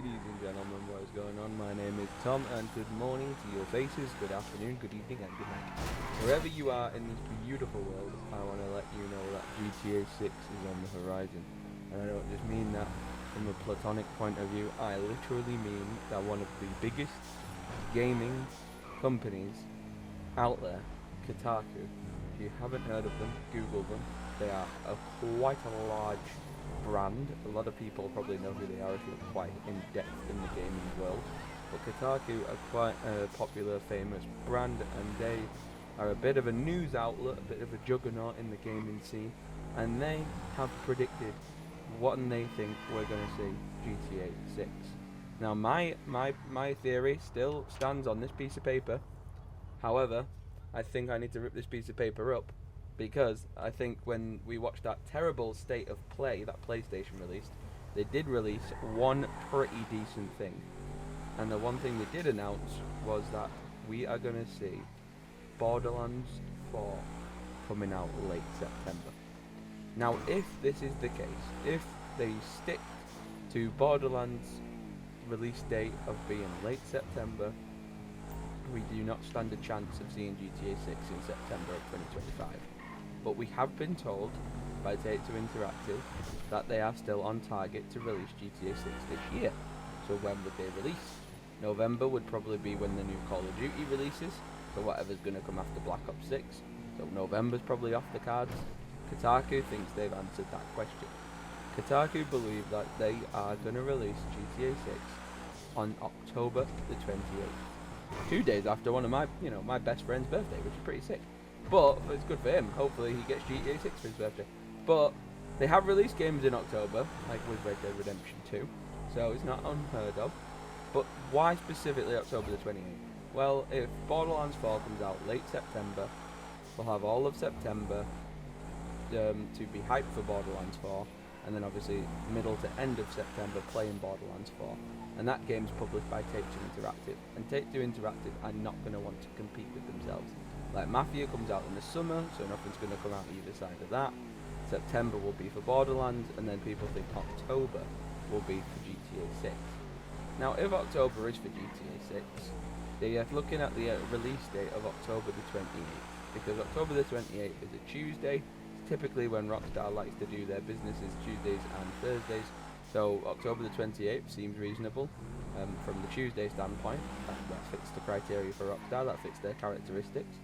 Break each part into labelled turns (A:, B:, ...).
A: Ladies and gentlemen, what is going on? My name is Tom, and good morning to your faces, good afternoon, good evening, and good night. Wherever you are in this beautiful world, I want to let you know that GTA 6 is on the horizon. And I don't just mean that from a platonic point of view, I literally mean that one of the biggest gaming companies out there, KOTAKU, if you haven't heard of them, Google them. They are quite a large brand. A lot of people probably know who they are if you're quite in depth in the gaming world. But KOTAKU are quite a popular, famous brand, and they are a bit of a news outlet, a bit of a juggernaut in the gaming scene, and they have predicted what they think we're going to see GTA 6. Now, my theory still stands on this piece of paper. However, I think I need to rip this piece of paper up, because I think when we watched that terrible State of Play that PlayStation released, they did release one pretty decent thing. And the one thing they did announce was that we are going to see Borderlands 4 coming out late September. Now, if this is the case, if they stick to Borderlands release date of being late September, we do not stand a chance of seeing GTA 6 in September of 2025. But we have been told by Take-Two Interactive that they are still on target to release GTA 6 this year. So when would they release? November would probably be when the new Call of Duty releases, so whatever's going to come after Black Ops 6. So November's probably off the cards. Kotaku thinks they've answered that question. Kotaku believe that they are going to release GTA 6 on October the 28th. 2 days after one of my best friend's birthday, which is pretty sick. But it's good for him. Hopefully he gets GTA 6 for his birthday. But they have released games in October, like with Red Dead Redemption 2, so it's not unheard of. But why specifically October the 28th? Well, if Borderlands 4 comes out late September, we'll have all of September to be hyped for Borderlands 4, and then obviously middle to end of September playing Borderlands 4. And that game's published by Take-Two Interactive, and Take-Two Interactive are not going to want to compete with themselves. Like Mafia comes out in the summer, so nothing's going to come out either side of that. September will be for Borderlands, and then people think October will be for GTA 6. Now, if October is for GTA 6, they are looking at the release date of October the 28th, because October the 28th is a Tuesday. It's typically when Rockstar likes to do their businesses, Tuesdays and Thursdays. So October the 28th seems reasonable from the Tuesday standpoint. That fits the criteria for Rockstar, that fits their characteristics.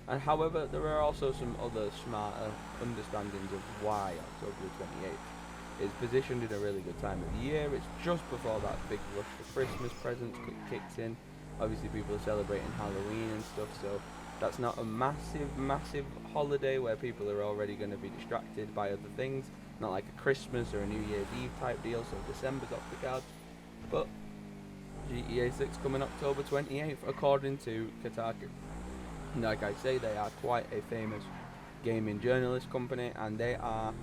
A: And however, there are also some other smarter understandings of why October the 28th is positioned in a really good time of the year. It's just before that big rush for Christmas presents kicks in. Obviously people are celebrating Halloween and stuff, so that's not a massive holiday where people are already going to be distracted by other things. Not like a Christmas or a New Year's Eve type deal, so December's off the cards. But GTA 6 coming October 28th, according to Kotaku. Like I say, they are quite a famous gaming journalist company, and they are,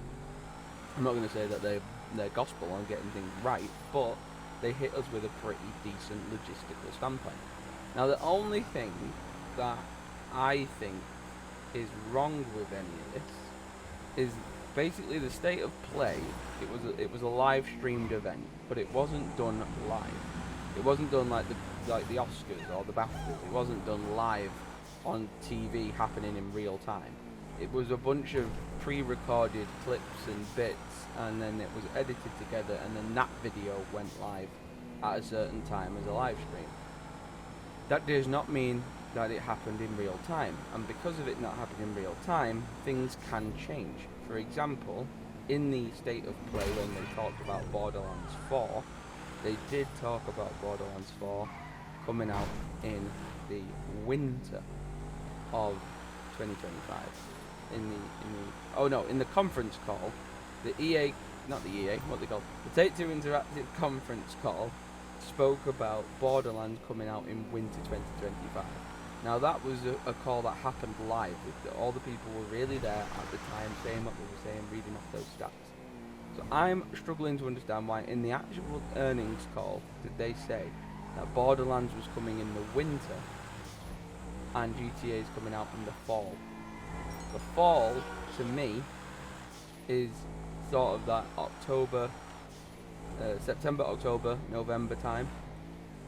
A: I'm not going to say that they're gospel on getting things right, but they hit us with a pretty decent logistical standpoint. Now, the only thing that I think is wrong with any of this is basically the State of Play. It was a live streamed event, but it wasn't done live. It wasn't done like the Oscars or the BAFTAs. It wasn't done live on TV happening in real time. It was a bunch of pre-recorded clips and bits, and then it was edited together, and then that video went live at a certain time as a live stream. That does not mean that it happened in real time, and because of it not happening in real time, things can change. For example, in the State of Play, when they talked about Borderlands 4, they did talk about Borderlands 4 coming out in the winter of 2025. In the conference call, the Take-Two Interactive conference call spoke about Borderlands coming out in winter 2025. Now that was a call that happened live. All the people were really there at the time, saying what they were saying, reading off those stats. So I'm struggling to understand why in the actual earnings call did they say that Borderlands was coming in the winter and GTA is coming out in the fall. The fall, to me, is sort of that October September, October, November time,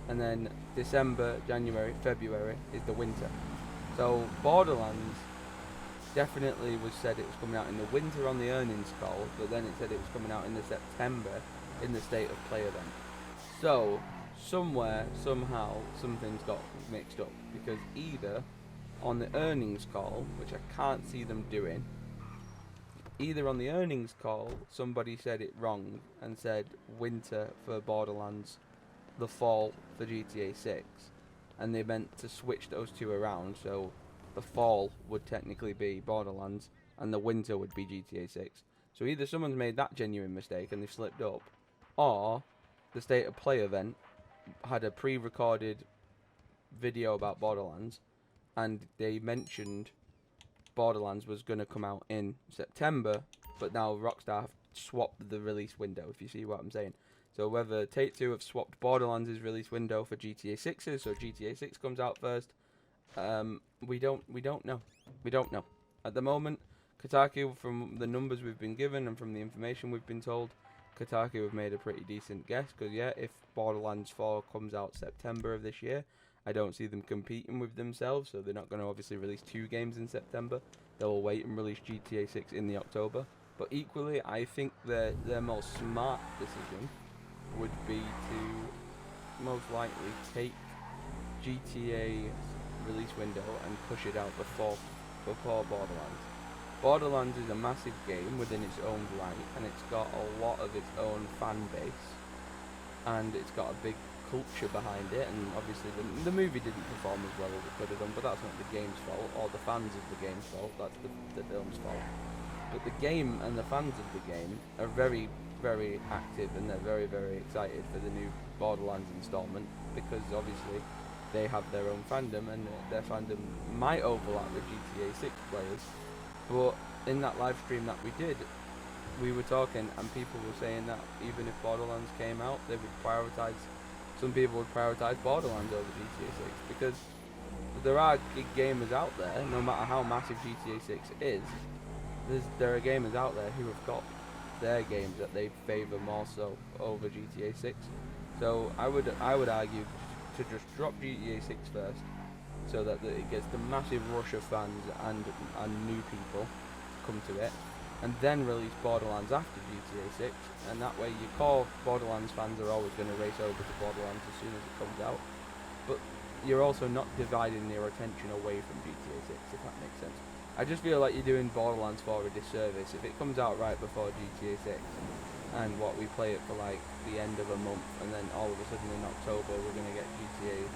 A: and then December, January, February is the winter. So Borderlands definitely was said it was coming out in the winter on the earnings call, but then it said it was coming out in the September in the state of play event. So somewhere, somehow, something's got mixed up, because either on the earnings call, which I can't see them doing, either on the earnings call somebody said it wrong and said winter for Borderlands, the fall for GTA 6, and they meant to switch those two around, so the fall would technically be Borderlands and the winter would be GTA 6. So either someone's made that genuine mistake and they've slipped up, or the state of play event had a pre-recorded video about Borderlands and they mentioned Borderlands was going to come out in September, but now Rockstar have swapped the release window, if you see what I'm saying. So whether Take-Two have swapped Borderlands' release window for GTA 6's, so GTA 6 comes out first, we don't know. We don't know. At the moment, Kotaku, from the numbers we've been given and from the information we've been told, Kotaku have made a pretty decent guess, because yeah, if Borderlands 4 comes out September of this year, I don't see them competing with themselves, so they're not going to obviously release 2 games in September. They'll wait and release GTA 6 in the October. But equally, I think their most smart decision would be to most likely take GTA release window and push it out before Borderlands. Borderlands is a massive game within its own right, and it's got a lot of its own fan base, and it's got a big culture behind it, and obviously the movie didn't perform as well as it could have done, but that's not the game's fault, or the fans of the game's fault, that's the film's fault. But the game and the fans of the game are very, very active, and they're very, very excited for the new Borderlands installment, because obviously they have their own fandom, and their fandom might overlap with GTA 6 players. But in that live stream that we did, we were talking, and people were saying that even if Borderlands came out, they would prioritise. Some people would prioritise Borderlands over GTA 6, because there are gamers out there, no matter how massive GTA 6 is, there are gamers out there who have got their games that they favour more so over GTA 6. So I would argue to just drop GTA 6 first, so that it gets the massive rush of fans and new people to come to it, and then release Borderlands after GTA 6, and that way your core Borderlands fans are always going to race over to Borderlands as soon as it comes out, but you're also not dividing their attention away from GTA 6, if that makes sense. I just feel like you're doing Borderlands 4 a disservice. If it comes out right before GTA 6, and what we play it for like the end of a month, and then all of a sudden in October we're going to get GTA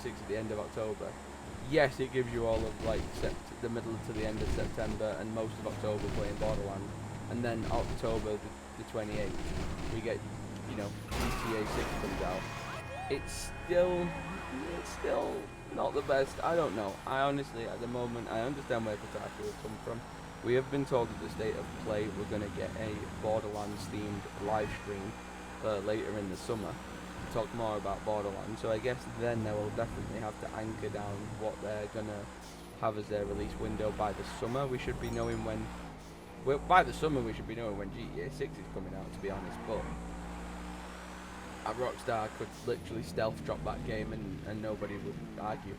A: 6 at the end of October. Yes, it gives you all of like the middle to the end of September and most of October playing Borderlands, and then October the 28th we get, GTA 6 comes out. It's still not the best. I don't know. I honestly, at the moment, I understand where Kotaku has come from. We have been told at the state of play we're going to get a Borderlands themed live stream later in the summer to talk more about Borderlands, so I guess then they will definitely have to anchor down what they're going to have as their release window by the summer. We should be knowing when, by the summer we should be knowing when GTA 6 is coming out, to be honest, but Rockstar could literally stealth drop that game and nobody would argue.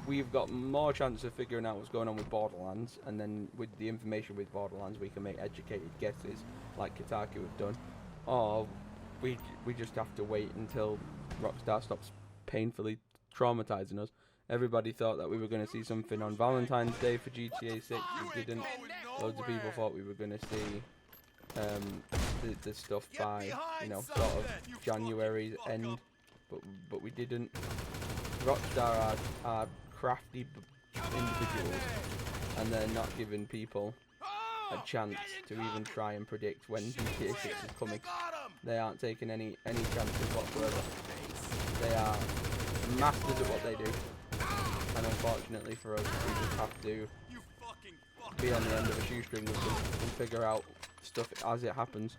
A: We've got more chance of figuring out what's going on with Borderlands, and then with the information with Borderlands we can make educated guesses like Kotaku have done, or we just have to wait until Rockstar stops painfully traumatizing us. Everybody thought that we were going to see something on Valentine's Day for GTA 6. We didn't. Loads of people thought we were going to see the stuff by sort of January's end, but we didn't. Rockstar are crafty individuals, and they're not giving people a chance to even try and predict when GTA 6 is coming. They aren't taking any chances whatsoever. They are masters at what they do, and unfortunately for us, we just have to be on the end of a shoestring with them and figure out stuff as it happens.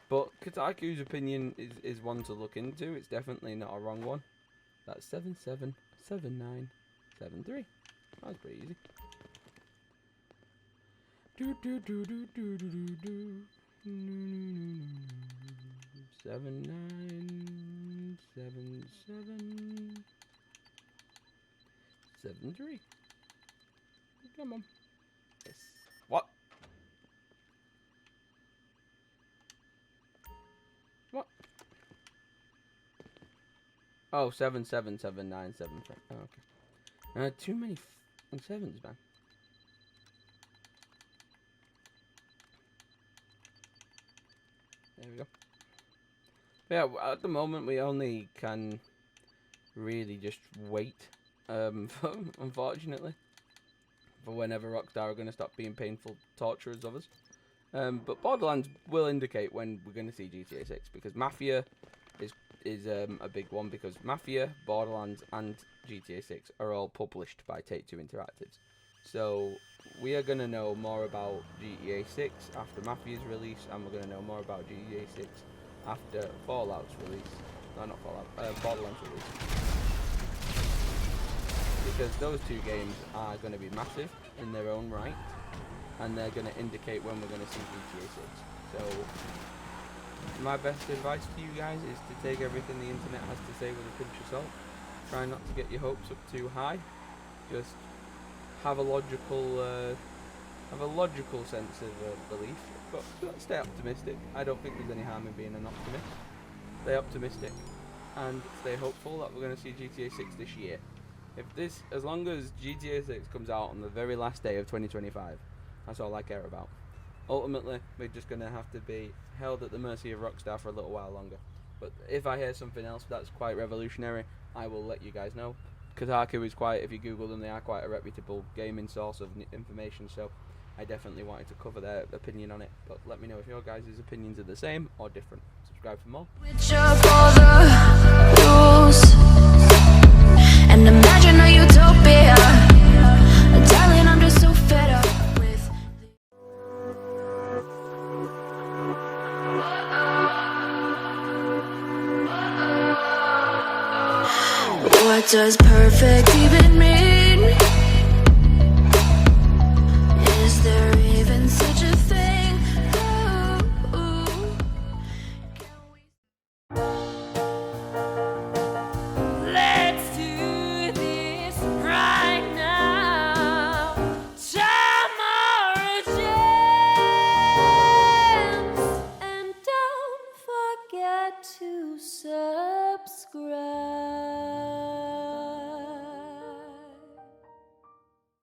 A: But Kotaku's opinion is one to look into. It's definitely not a wrong one. That's 777973. That was pretty easy. Do do do do do do do do. 7977773. Come on. Yes. What? What? Oh, 777973. Oh, okay. Too many sevens, man. There we go. Yeah, at the moment we only can really just wait, unfortunately, for whenever Rockstar are going to stop being painful torturers of us. But Borderlands will indicate when we're going to see GTA 6, because Mafia is a big one, because Mafia, Borderlands and GTA 6 are all published by Take-Two Interactives. So we are going to know more about GTA 6 after Mafia's release, and we're going to know more about GTA 6 after Fallout's release. No, not Fallout, Borderlands release. Because those two games are going to be massive in their own right, and they're going to indicate when we're going to see GTA 6. So my best advice to you guys is to take everything the internet has to say with a pinch of salt. Try not to get your hopes up too high. Just have a logical sense of belief, but stay optimistic. I don't think there's any harm in being an optimist. Stay optimistic and stay hopeful that we're going to see GTA 6 this year. As long as GTA 6 comes out on the very last day of 2025, that's all I care about. Ultimately, we're just going to have to be held at the mercy of Rockstar for a little while longer. But if I hear something else that's quite revolutionary, I will let you guys know. Kotaku is quite, if you Google them, they are quite a reputable gaming source of information, so I definitely wanted to cover their opinion on it. But let me know if your guys' opinions are the same or different. Subscribe for more.
B: Switch up all the rules and imagine a utopia. Darling, I'm just so fed up with what does perfect even mean?